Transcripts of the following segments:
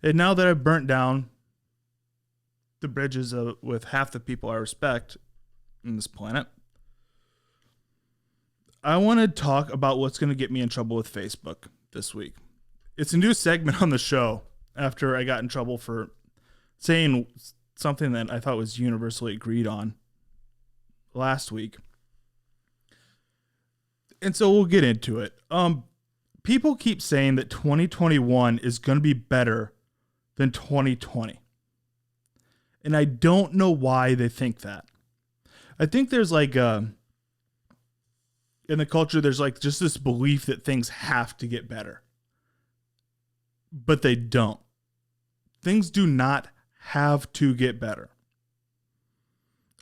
And now that I've burnt down the bridges with half the people I respect in this planet, I want to talk about what's going to get me in trouble with Facebook this week. It's a new segment on the show after I got in trouble for saying something that I thought was universally agreed on last week. And so we'll get into it. People keep saying that 2021 is going to be better than 2020. And I don't know why they think that. I think there's in the culture, there's just this belief that things have to get better. But they don't. Things do not have to get better.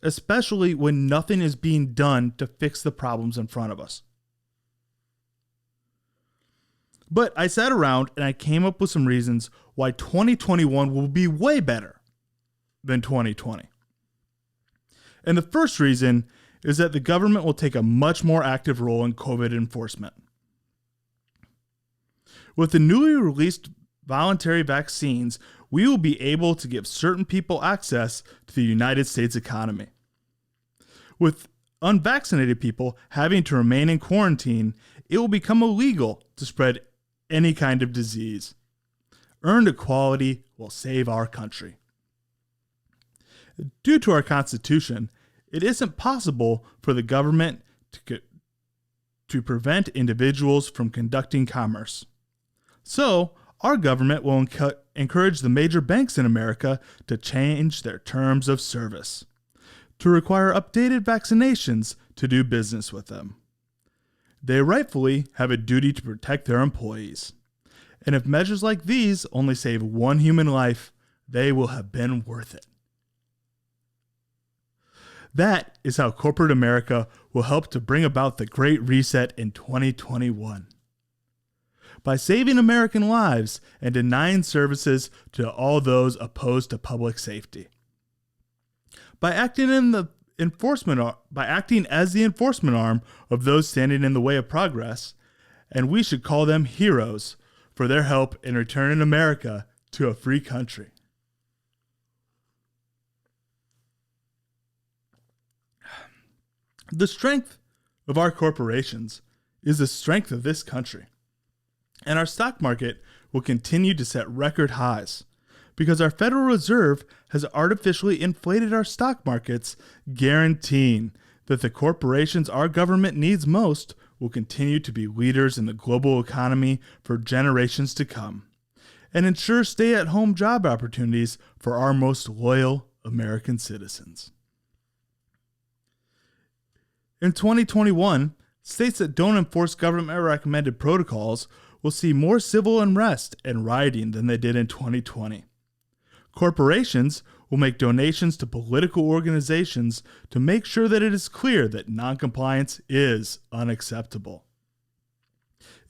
Especially when nothing is being done to fix the problems in front of us. But I sat around and I came up with some reasons why 2021 will be way better than 2020. And the first reason is that the government will take a much more active role in COVID enforcement. With the newly released voluntary vaccines, we will be able to give certain people access to the United States economy. With unvaccinated people having to remain in quarantine, it will become illegal to spread any kind of disease. Earned equality will save our country. Due to our Constitution, it isn't possible for the government to prevent individuals from conducting commerce. So, our government will encourage the major banks in America to change their terms of service, to require updated vaccinations to do business with them. They rightfully have a duty to protect their employees. And if measures like these only save one human life, they will have been worth it. That is how corporate America will help to bring about the Great Reset in 2021. By saving American lives and denying services to all those opposed to public safety. By acting as the enforcement arm of those standing in the way of progress, and we should call them heroes for their help in returning America to a free country. The strength of our corporations is the strength of this country. And our stock market will continue to set record highs because our Federal Reserve has artificially inflated our stock markets, guaranteeing that the corporations our government needs most will continue to be leaders in the global economy for generations to come and ensure stay-at-home job opportunities for our most loyal American citizens. In 2021, states that don't enforce government-recommended protocols will see more civil unrest and rioting than they did in 2020. Corporations will make donations to political organizations to make sure that it is clear that noncompliance is unacceptable.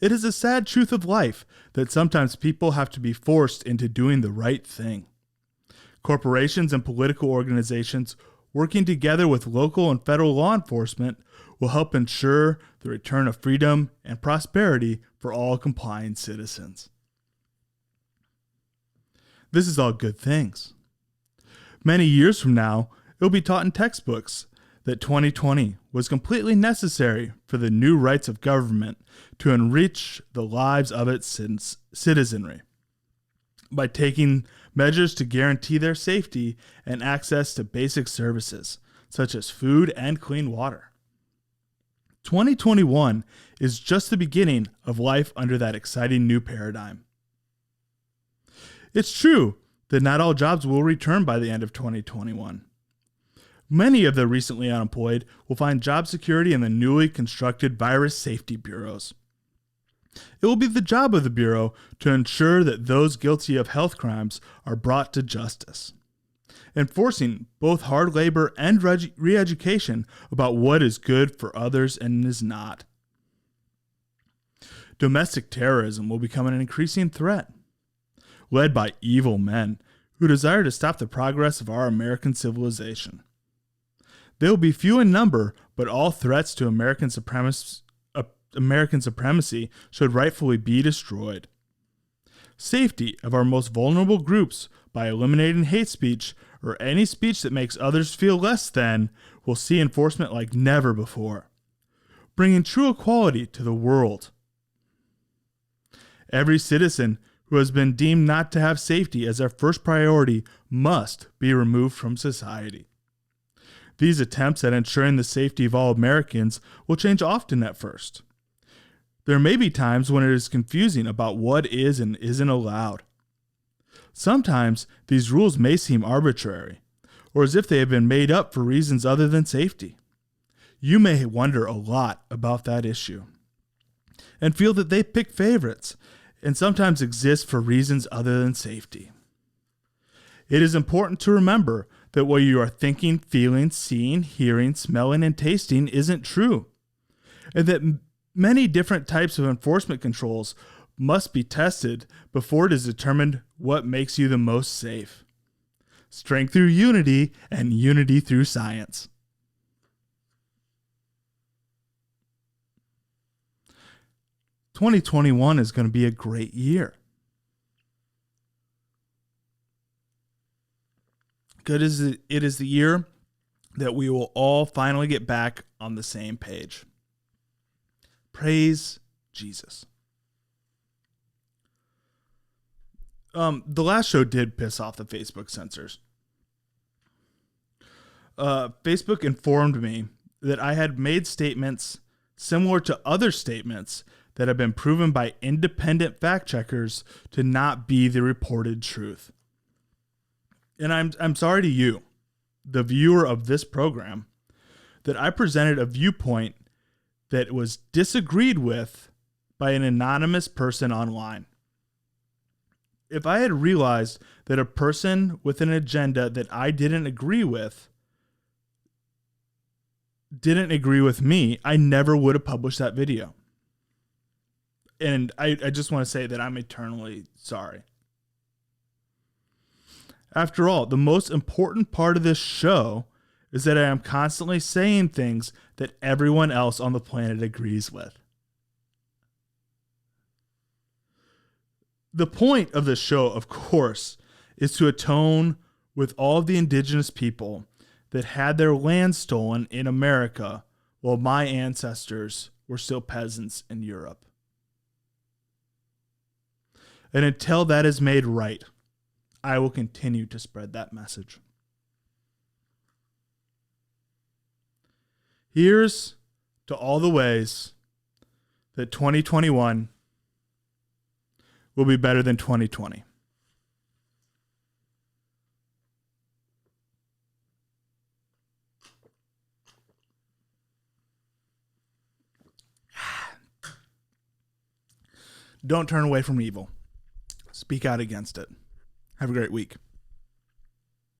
It is a sad truth of life that sometimes people have to be forced into doing the right thing. Corporations and political organizations working together with local and federal law enforcement will help ensure the return of freedom and prosperity for all complying citizens. This is all good things. Many years from now, it will be taught in textbooks that 2020 was completely necessary for the new rights of government to enrich the lives of its citizenry by taking measures to guarantee their safety and access to basic services, such as food and clean water. 2021 is just the beginning of life under that exciting new paradigm. It's true that not all jobs will return by the end of 2021. Many of the recently unemployed will find job security in the newly constructed virus safety bureaus. It will be the job of the Bureau to ensure that those guilty of health crimes are brought to justice, enforcing both hard labor and re-education about what is good for others and is not. Domestic terrorism will become an increasing threat, led by evil men who desire to stop the progress of our American civilization. They will be few in number, but all threats to American supremacy should rightfully be destroyed. safety of our most vulnerable groups by eliminating hate speech or any speech that makes others feel less than, will see enforcement like never before, bringing true equality to the world. Every citizen who has been deemed not to have safety as their first priority must be removed from society. These attempts at ensuring the safety of all Americans will change often at first. There may be times when it is confusing about what is and isn't allowed. Sometimes these rules may seem arbitrary, or as if they have been made up for reasons other than safety. You may wonder a lot about that issue, and feel that they pick favorites, and sometimes exist for reasons other than safety. It is important to remember that what you are thinking, feeling, seeing, hearing, smelling, and tasting isn't true, and that many different types of enforcement controls must be tested before it is determined what makes you the most safe. Strength through unity, and unity through science. "2021 is going to be a great year. It is the year that we will all finally get back on the same page. Praise Jesus." The last show did piss off the Facebook censors. Facebook informed me that I had made statements similar to other statements that have been proven by independent fact checkers to not be the reported truth. And I'm sorry to you, the viewer of this program, that I presented a viewpoint that was disagreed with by an anonymous person online. If I had realized that a person with an agenda that I didn't agree with me, I never would have published that video. And I just want to say that I'm eternally sorry. After all, the most important part of this show is that I am constantly saying things that everyone else on the planet agrees with. The point of this show, of course, is to atone with all of the indigenous people that had their land stolen in America while my ancestors were still peasants in Europe. And until that is made right, I will continue to spread that message. Here's to all the ways that 2021 will be better than 2020. Don't turn away from evil. Speak out against it. Have a great week.